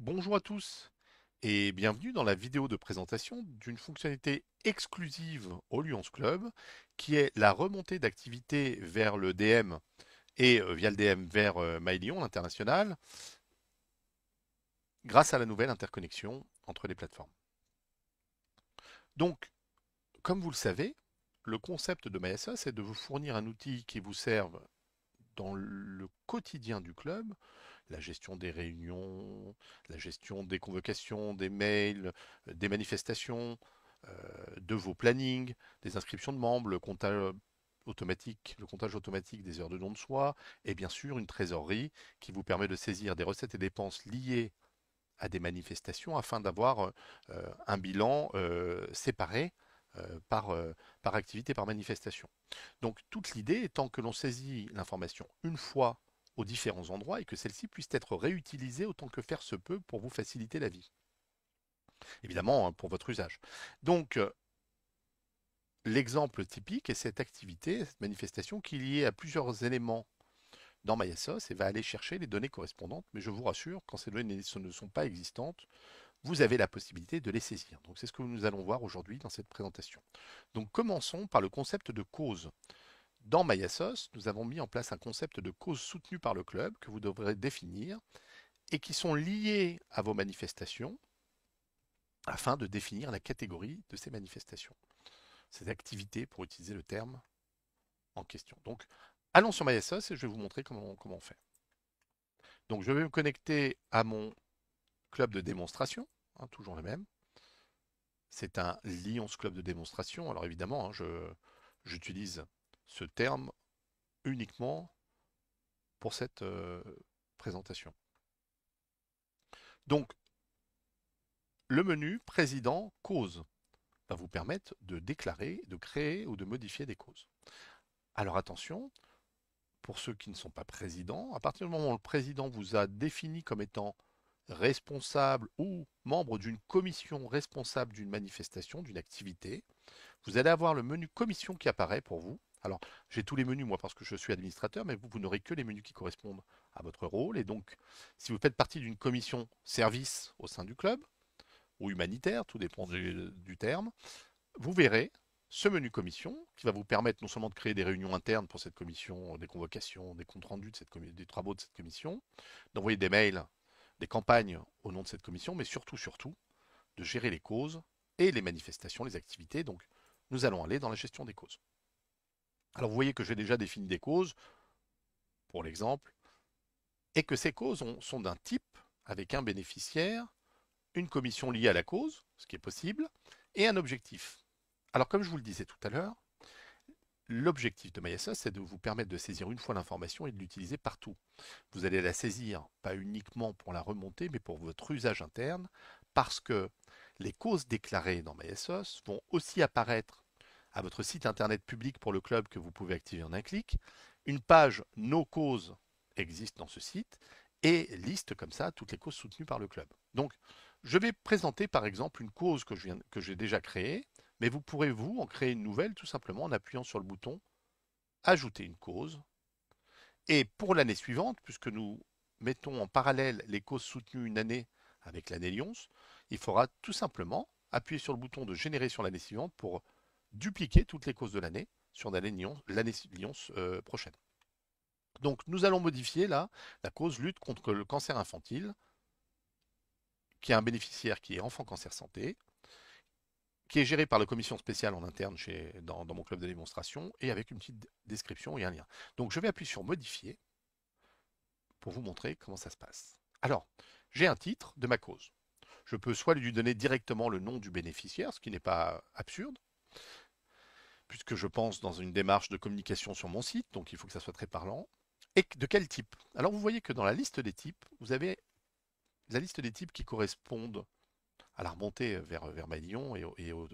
Bonjour à tous et bienvenue dans la vidéo de présentation d'une fonctionnalité exclusive au Lions Club qui est la remontée d'activité vers le DM et via le DM vers MyLion, l'international, grâce à la nouvelle interconnexion entre les plateformes. Donc, comme vous le savez, le concept de MySOS est de vous fournir un outil qui vous serve dans le quotidien du club, la gestion des réunions, la gestion des convocations, des mails, des manifestations, de vos plannings, des inscriptions de membres, le comptage automatique des heures de don de soi, et bien sûr une trésorerie qui vous permet de saisir des recettes et dépenses liées à des manifestations afin d'avoir un bilan séparé par activité, par manifestation. Donc toute l'idée étant que l'on saisit l'information une fois aux différents endroits et que celle-ci puisse être réutilisée autant que faire se peut pour vous faciliter la vie. Évidemment, hein, pour votre usage. Donc l'exemple typique est cette activité, cette manifestation qui est liée à plusieurs éléments dans MySOS et va aller chercher les données correspondantes. Mais je vous rassure, quand ces données ne sont pas existantes, vous avez la possibilité de les saisir. Donc c'est ce que nous allons voir aujourd'hui dans cette présentation. Donc commençons par le concept de cause. Dans MyAssos, nous avons mis en place un concept de cause soutenue par le club que vous devrez définir et qui sont liés à vos manifestations afin de définir la catégorie de ces manifestations, ces activités pour utiliser le terme en question. Donc allons sur MyAssos et je vais vous montrer comment on fait. Donc je vais me connecter à mon club de démonstration, hein, toujours le même. C'est un Lions Club de démonstration. Alors évidemment, hein, j'utilise ce terme uniquement pour cette présentation. Donc, le menu président cause va vous permettre de déclarer, de créer ou de modifier des causes. Alors attention, pour ceux qui ne sont pas présidents, à partir du moment où le président vous a défini comme étant responsable ou membre d'une commission responsable d'une manifestation, d'une activité, vous allez avoir le menu commission qui apparaît pour vous. Alors, j'ai tous les menus, moi, parce que je suis administrateur, mais vous n'aurez que les menus qui correspondent à votre rôle. Et donc, si vous faites partie d'une commission service au sein du club, ou humanitaire, tout dépend du terme, vous verrez ce menu commission qui va vous permettre non seulement de créer des réunions internes pour cette commission, des convocations, des comptes rendus des travaux de cette commission, d'envoyer des mails, des campagnes au nom de cette commission, mais surtout, de gérer les causes et les manifestations, les activités. Donc, nous allons aller dans la gestion des causes. Alors, vous voyez que j'ai déjà défini des causes, pour l'exemple, et que ces causes sont d'un type avec un bénéficiaire, une commission liée à la cause, ce qui est possible, et un objectif. Alors comme je vous le disais tout à l'heure, l'objectif de MySOS, c'est de vous permettre de saisir une fois l'information et de l'utiliser partout. Vous allez la saisir pas uniquement pour la remonter, mais pour votre usage interne, parce que les causes déclarées dans MySOS vont aussi apparaître à votre site internet public pour le club que vous pouvez activer en un clic. Une page Nos causes existe dans ce site et liste comme ça toutes les causes soutenues par le club. Donc, je vais présenter par exemple une cause que j'ai déjà créée, mais vous pourrez vous en créer une nouvelle tout simplement en appuyant sur le bouton Ajouter une cause. Et pour l'année suivante, puisque nous mettons en parallèle les causes soutenues une année avec l'année Lions, il faudra tout simplement appuyer sur le bouton de générer sur l'année suivante pour dupliquer toutes les causes de l'année sur l'année Lions prochaine. Donc nous allons modifier là la cause lutte contre le cancer infantile, qui a un bénéficiaire qui est Enfant Cancer Santé, qui est géré par la commission spéciale en interne dans mon club de démonstration, et avec une petite description et un lien. Donc je vais appuyer sur modifier pour vous montrer comment ça se passe. Alors, j'ai un titre de ma cause. Je peux soit lui donner directement le nom du bénéficiaire, ce qui n'est pas absurde, puisque je pense dans une démarche de communication sur mon site, donc il faut que ça soit très parlant. Et de quel type? Alors vous voyez que dans la liste des types, vous avez la liste des types qui correspondent à la remontée vers Maillon et au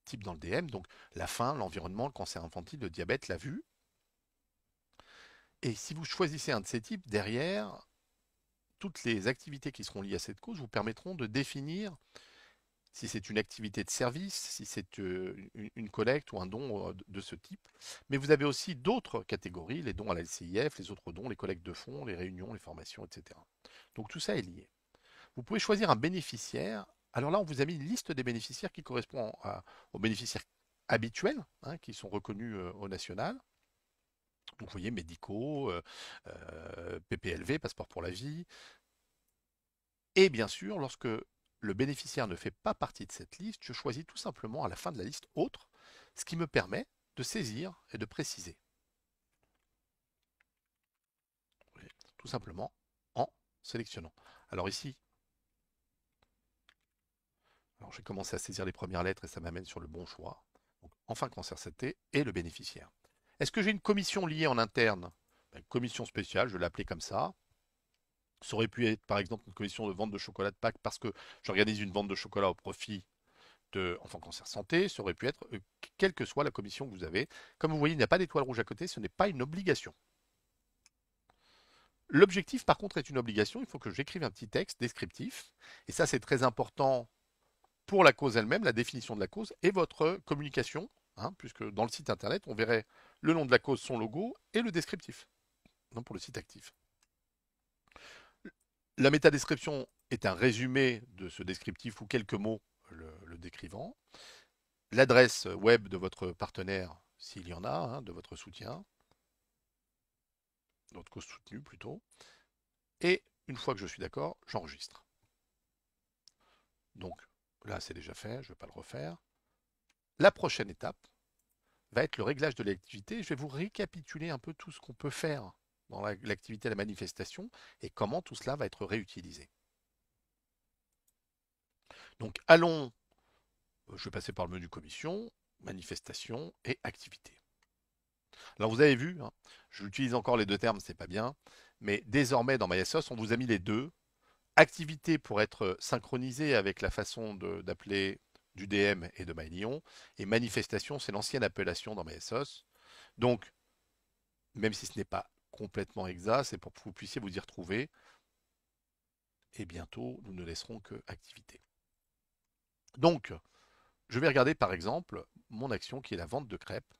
type dans le DM, donc la faim, l'environnement, le cancer infantile, le diabète, la vue. Et si vous choisissez un de ces types, derrière, toutes les activités qui seront liées à cette cause vous permettront de définir si c'est une activité de service, si c'est une collecte ou un don de ce type. Mais vous avez aussi d'autres catégories, les dons à la LCIF, les autres dons, les collectes de fonds, les réunions, les formations, etc. Donc tout ça est lié. Vous pouvez choisir un bénéficiaire. Alors là, on vous a mis une liste des bénéficiaires qui correspond aux bénéficiaires habituels, hein, qui sont reconnus au national. Donc vous voyez, médicaux, PPLV, passeport pour la vie. Et bien sûr, lorsque le bénéficiaire ne fait pas partie de cette liste, je choisis tout simplement à la fin de la liste autre, ce qui me permet de saisir et de préciser. Tout simplement en sélectionnant. Alors ici, alors j'ai commencé à saisir les premières lettres et ça m'amène sur le bon choix. Donc, enfin cancer CT et le bénéficiaire. Est-ce que j'ai une commission liée en interne? Une commission spéciale, je vais l'appeler comme ça. Ça aurait pu être par exemple une commission de vente de chocolat de Pâques parce que j'organise une vente de chocolat au profit de Enfants Cancer Santé. Ça aurait pu être quelle que soit la commission que vous avez. Comme vous voyez, il n'y a pas d'étoile rouge à côté, ce n'est pas une obligation. L'objectif, par contre, est une obligation. Il faut que j'écrive un petit texte descriptif. Et ça, c'est très important pour la cause elle-même, la définition de la cause et votre communication, hein, puisque dans le site internet, on verrait le nom de la cause, son logo et le descriptif, non, pour le site actif. La métadescription est un résumé de ce descriptif ou quelques mots le décrivant. L'adresse web de votre partenaire, s'il y en a, hein, de votre soutien, de votre cause soutenue plutôt. Et une fois que je suis d'accord, j'enregistre. Donc là, c'est déjà fait, je ne vais pas le refaire. La prochaine étape va être le réglage de l'activité. Je vais vous récapituler un peu tout ce qu'on peut faire dans l'activité de la manifestation et comment tout cela va être réutilisé. Donc allons, je vais passer par le menu commission, manifestation et activité. Alors vous avez vu, hein, j'utilise encore les deux termes, c'est pas bien, mais désormais dans MySOS, on vous a mis les deux. Activité pour être synchronisée avec la façon d'appeler du DM et de MyLion, et manifestation, c'est l'ancienne appellation dans MySOS. Donc, même si ce n'est pas complètement exact, c'est pour que vous puissiez vous y retrouver. Et bientôt, nous ne laisserons que activité. Donc, je vais regarder par exemple mon action qui est la vente de crêpes.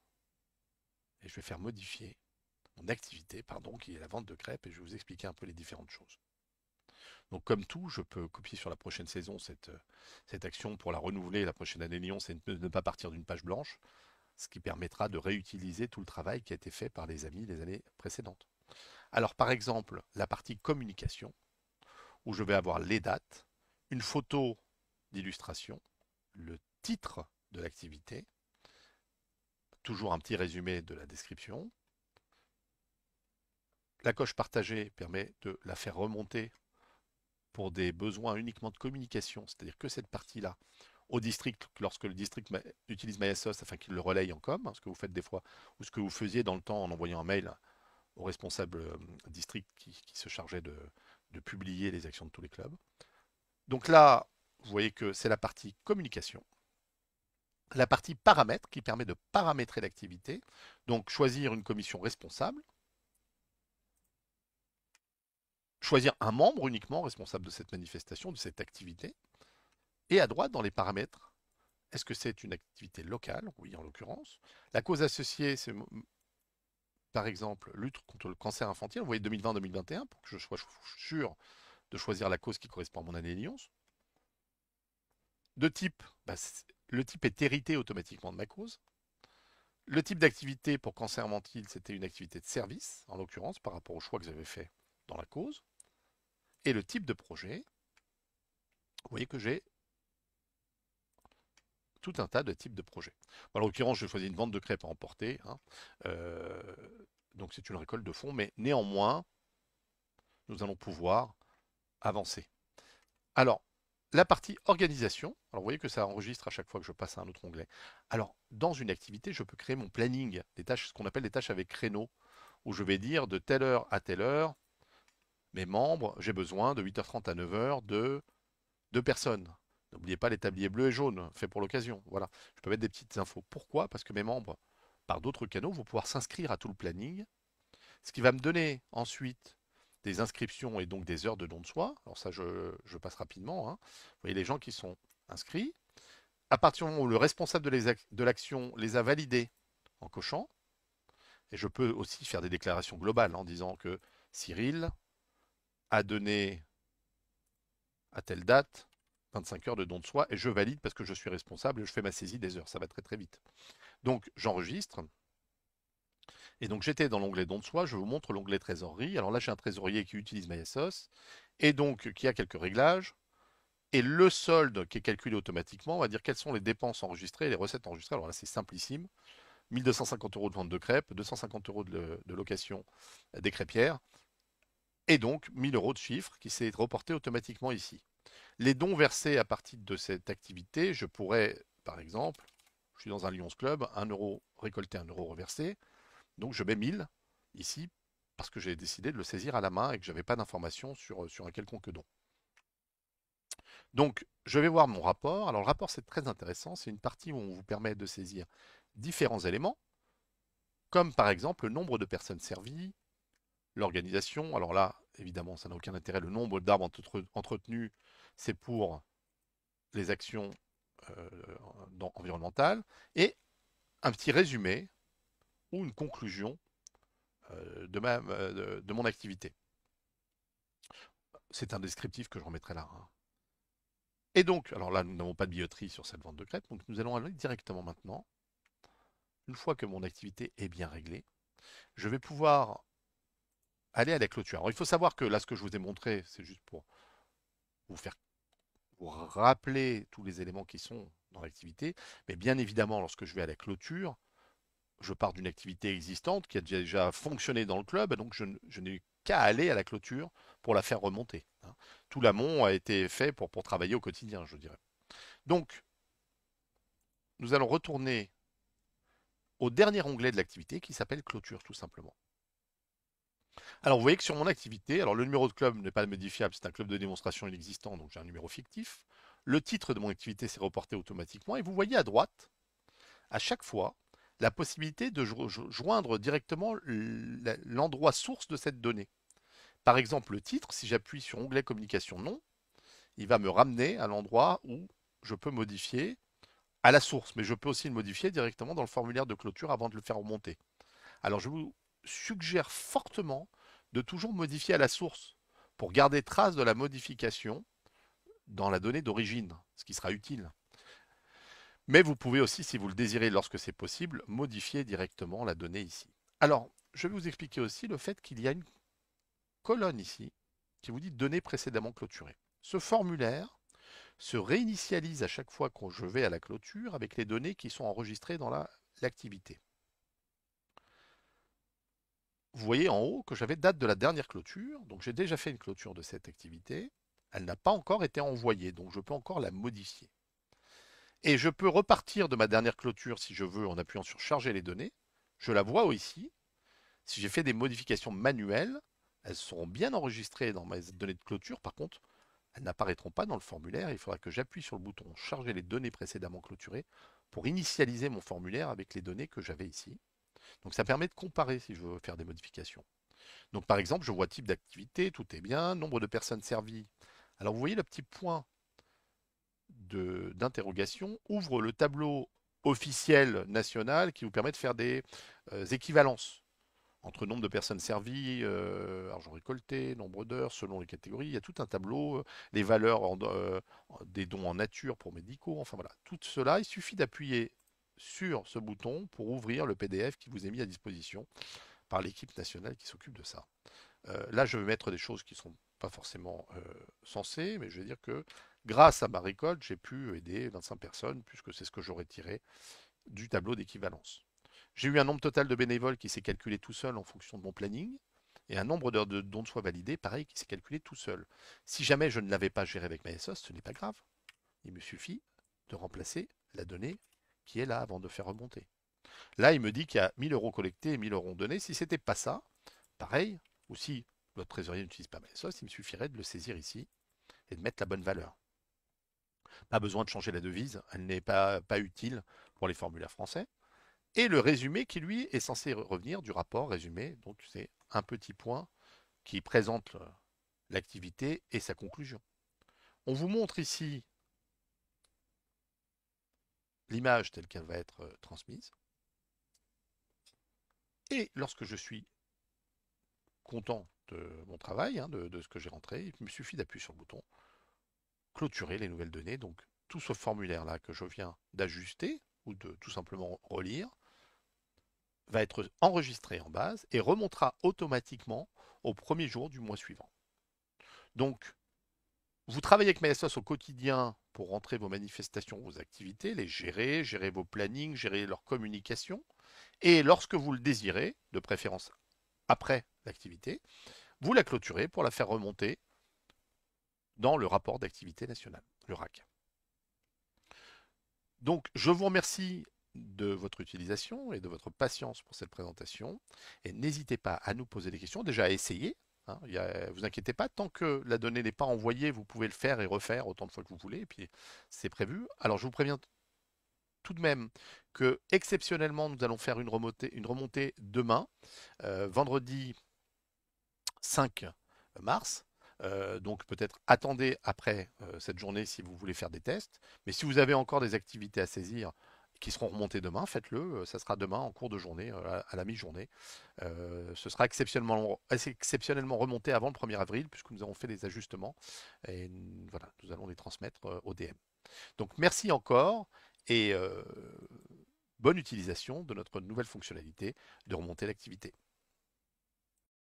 Et je vais faire modifier mon activité, pardon, qui est la vente de crêpes. Et je vais vous expliquer un peu les différentes choses. Donc comme tout, je peux copier sur la prochaine saison cette action pour la renouveler. La prochaine année Lyon, c'est de ne pas partir d'une page blanche, ce qui permettra de réutiliser tout le travail qui a été fait par les amis les années précédentes. Alors par exemple, la partie communication, où je vais avoir les dates, une photo d'illustration, le titre de l'activité, toujours un petit résumé de la description. La coche partagée permet de la faire remonter pour des besoins uniquement de communication, c'est-à-dire que cette partie-là, au district, lorsque le district utilise MySOS afin qu'il le relaye en com, hein, ce que vous faites des fois, ou ce que vous faisiez dans le temps en envoyant un mail au responsable district qui se chargeait de publier les actions de tous les clubs. Donc là, vous voyez que c'est la partie communication. La partie paramètres qui permet de paramétrer l'activité, donc choisir une commission responsable, choisir un membre uniquement responsable de cette manifestation, de cette activité, et à droite dans les paramètres, est-ce que c'est une activité locale? Oui, en l'occurrence. La cause associée, c'est par exemple lutte contre le cancer infantile, vous voyez 2020-2021, pour que je sois sûr de choisir la cause qui correspond à mon année Lyons. De type, le type est hérité automatiquement de ma cause. Le type d'activité pour cancer infantile, c'était une activité de service, en l'occurrence, par rapport au choix que j'avais fait dans la cause. Et le type de projet, vous voyez que j'ai tout un tas de types de projets. En l'occurrence, j'ai choisi une vente de crêpes à emporter. Hein. Euh, donc c'est une récolte de fonds, mais néanmoins, nous allons pouvoir avancer. Alors, la partie organisation, alors vous voyez que ça enregistre à chaque fois que je passe à un autre onglet. Alors, dans une activité, je peux créer mon planning, des tâches, ce qu'on appelle des tâches avec créneau, où je vais dire de telle heure à telle heure, mes membres, j'ai besoin de 8h30 à 9h de 2 personnes. N'oubliez pas les tabliers bleus et jaunes, faits pour l'occasion. Voilà, je peux mettre des petites infos. Pourquoi? Parce que mes membres, par d'autres canaux, vont pouvoir s'inscrire à tout le planning, ce qui va me donner ensuite des inscriptions et donc des heures de don de soi. Alors ça, je passe rapidement. Hein. Vous voyez les gens qui sont inscrits. À partir du moment où le responsable de l'action les a validés en cochant, et je peux aussi faire des déclarations globales en disant que Cyril a donné à telle date, 25 heures de don de soi, et je valide parce que je suis responsable et je fais ma saisie des heures. Ça va très très vite. Donc j'enregistre. Et donc j'étais dans l'onglet don de soi, je vous montre l'onglet trésorerie. Alors là j'ai un trésorier qui utilise MySOS et donc qui a quelques réglages. Et le solde qui est calculé automatiquement, on va dire quelles sont les dépenses enregistrées et les recettes enregistrées. Alors là c'est simplissime. 1250 euros de vente de crêpes, 250 euros de location des crêpières, et donc 1000 euros de chiffre qui s'est reporté automatiquement ici. Les dons versés à partir de cette activité, je pourrais, par exemple, je suis dans un Lions Club, 1 euro récolté, 1 euro reversé, donc je mets 1000 ici parce que j'ai décidé de le saisir à la main et que je n'avais pas d'informations sur un quelconque don. Donc je vais voir mon rapport. Alors le rapport c'est très intéressant, c'est une partie où on vous permet de saisir différents éléments, comme par exemple le nombre de personnes servies, l'organisation. Alors là, évidemment, ça n'a aucun intérêt. Le nombre d'arbres entretenus, c'est pour les actions euh, environnementales. Et un petit résumé ou une conclusion de mon activité. C'est un descriptif que je remettrai là, hein. Et donc, alors là, nous n'avons pas de billetterie sur cette vente de crêpes, donc nous allons aller directement maintenant. Une fois que mon activité est bien réglée, je vais pouvoir aller à la clôture. Alors il faut savoir que là, ce que je vous ai montré, c'est juste pour vous faire vous rappeler tous les éléments qui sont dans l'activité. Mais bien évidemment, lorsque je vais à la clôture, je pars d'une activité existante qui a déjà fonctionné dans le club, donc je n'ai qu'à aller à la clôture pour la faire remonter, hein. Tout l'amont a été fait pour travailler au quotidien, je dirais. Donc, nous allons retourner au dernier onglet de l'activité qui s'appelle clôture, tout simplement. Alors, vous voyez que sur mon activité, alors le numéro de club n'est pas modifiable, c'est un club de démonstration inexistant, donc j'ai un numéro fictif. Le titre de mon activité s'est reporté automatiquement et vous voyez à droite, à chaque fois, la possibilité de joindre directement l'endroit source de cette donnée. Par exemple, le titre, si j'appuie sur onglet communication nom, il va me ramener à l'endroit où je peux modifier à la source, mais je peux aussi le modifier directement dans le formulaire de clôture avant de le faire remonter. Alors je vous suggère fortement de toujours modifier à la source pour garder trace de la modification dans la donnée d'origine, ce qui sera utile. Mais vous pouvez aussi, si vous le désirez lorsque c'est possible, modifier directement la donnée ici. Alors, je vais vous expliquer aussi le fait qu'il y a une colonne ici qui vous dit données précédemment clôturées. Ce formulaire se réinitialise à chaque fois que je vais à la clôture avec les données qui sont enregistrées dans l'activité. Vous voyez en haut que j'avais date de la dernière clôture, donc j'ai déjà fait une clôture de cette activité. Elle n'a pas encore été envoyée, donc je peux encore la modifier. Et je peux repartir de ma dernière clôture si je veux en appuyant sur charger les données. Je la vois ici. Si j'ai fait des modifications manuelles, elles seront bien enregistrées dans mes données de clôture. Par contre, elles n'apparaîtront pas dans le formulaire. Il faudra que j'appuie sur le bouton charger les données précédemment clôturées pour initialiser mon formulaire avec les données que j'avais ici. Donc ça permet de comparer si je veux faire des modifications. Donc par exemple, je vois type d'activité, tout est bien, nombre de personnes servies. Alors vous voyez le petit point d'interrogation ouvre le tableau officiel national qui vous permet de faire des équivalences entre nombre de personnes servies, argent récolté, nombre d'heures, selon les catégories. Il y a tout un tableau, les valeurs des dons en nature pour médicaux, enfin voilà. Tout cela, il suffit d'appuyer sur ce bouton pour ouvrir le PDF qui vous est mis à disposition par l'équipe nationale qui s'occupe de ça. Là, je vais mettre des choses qui ne sont pas forcément sensées, mais je vais dire que grâce à ma récolte, j'ai pu aider 25 personnes, puisque c'est ce que j'aurais tiré du tableau d'équivalence. J'ai eu un nombre total de bénévoles qui s'est calculé tout seul en fonction de mon planning, et un nombre d'heures de dons de soi validés, pareil, qui s'est calculé tout seul. Si jamais je ne l'avais pas géré avec MySOS, ce n'est pas grave. Il me suffit de remplacer la donnée qui est là avant de faire remonter. Là, il me dit qu'il y a 1000 euros collectés et 1000 euros donnés. Si ce n'était pas ça, pareil, ou si votre trésorier n'utilise pas MySOS, il me suffirait de le saisir ici et de mettre la bonne valeur. Pas besoin de changer la devise, elle n'est pas utile pour les formulaires français. Et le résumé qui, lui, est censé revenir du rapport résumé. Donc, c'est un petit point qui présente l'activité et sa conclusion. On vous montre ici l'image telle qu'elle va être transmise. Et lorsque je suis content de mon travail, hein, de ce que j'ai rentré, il me suffit d'appuyer sur le bouton clôturer les nouvelles données. Donc tout ce formulaire-là que je viens d'ajuster ou de tout simplement relire va être enregistré en base et remontera automatiquement au premier jour du mois suivant. Donc, vous travaillez avec Maesos au quotidien pour rentrer vos manifestations, vos activités, les gérer, gérer vos plannings, gérer leur communication. Et lorsque vous le désirez, de préférence après l'activité, vous la clôturez pour la faire remonter dans le rapport d'activité nationale, le RAC. Donc, je vous remercie de votre utilisation et de votre patience pour cette présentation. Et n'hésitez pas à nous poser des questions, déjà à essayer. Hein, vous inquiétez pas, tant que la donnée n'est pas envoyée, vous pouvez le faire et refaire autant de fois que vous voulez, et puis c'est prévu. Alors je vous préviens tout de même que exceptionnellement, nous allons faire une remontée demain, vendredi 5 mars. Donc peut-être attendez après cette journée si vous voulez faire des tests. Mais si vous avez encore des activités à saisir qui seront remontées demain, faites-le. Ça sera demain en cours de journée, à la mi-journée. Ce sera exceptionnellement remonté avant le 1er avril puisque nous avons fait des ajustements. Et voilà, nous allons les transmettre au DM. Donc merci encore et bonne utilisation de notre nouvelle fonctionnalité de remonter l'activité.